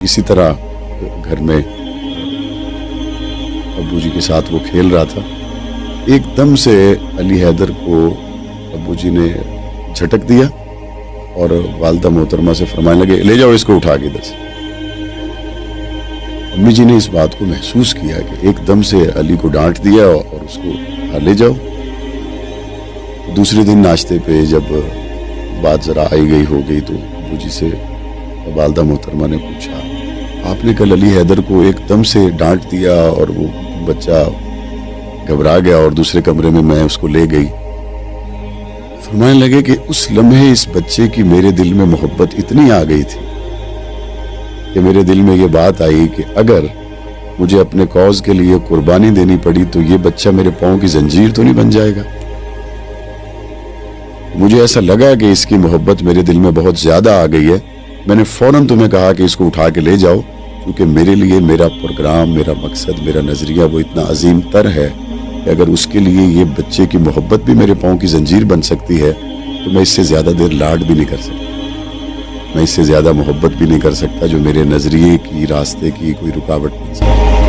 اسی طرح گھر میں ابو جی کے ساتھ وہ کھیل رہا تھا. ایک دم سے علی حیدر کو ابو جی نے جھٹک دیا اور والدہ محترمہ سے فرمانے لگے لے جاؤ اس کو اٹھا کے ادھر سے. امی جی نے اس بات کو محسوس کیا کہ ایک دم سے علی کو ڈانٹ دیا اور اس کو لے جاؤ. دوسرے دن ناشتے پہ جب بات ذرا آئی گئی ہو گئی تو ابو جی سے والدہ محترمہ نے پوچھا آپ نے کل علی حیدر کو ایک دم سے ڈانٹ دیا اور وہ بچہ گھبرا گیا اور دوسرے کمرے میں اس کو لے گئی. فرمانے لگے کہ اس لمحے اس بچے کی میرے دل میں محبت اتنی آ گئی تھی کہ میرے دل میں یہ بات آئی کہ اگر مجھے اپنے کاز کے لیے قربانی دینی پڑی تو یہ بچہ میرے پاؤں کی زنجیر تو نہیں بن جائے گا. مجھے ایسا لگا کہ اس کی محبت میرے دل میں بہت زیادہ آ گئی ہے. میں نے فوراً تمہیں کہا کہ اس کو اٹھا کے لے جاؤ کیونکہ میرے لیے میرا پروگرام، میرا مقصد، میرا نظریہ وہ اتنا عظیم تر ہے کہ اگر اس کے لیے یہ بچے کی محبت بھی میرے پاؤں کی زنجیر بن سکتی ہے تو میں اس سے زیادہ دیر لاڈ بھی نہیں کر سکتا، میں اس سے زیادہ محبت بھی نہیں کر سکتا جو میرے نظریے کی، راستے کی کوئی رکاوٹ بن سکتی.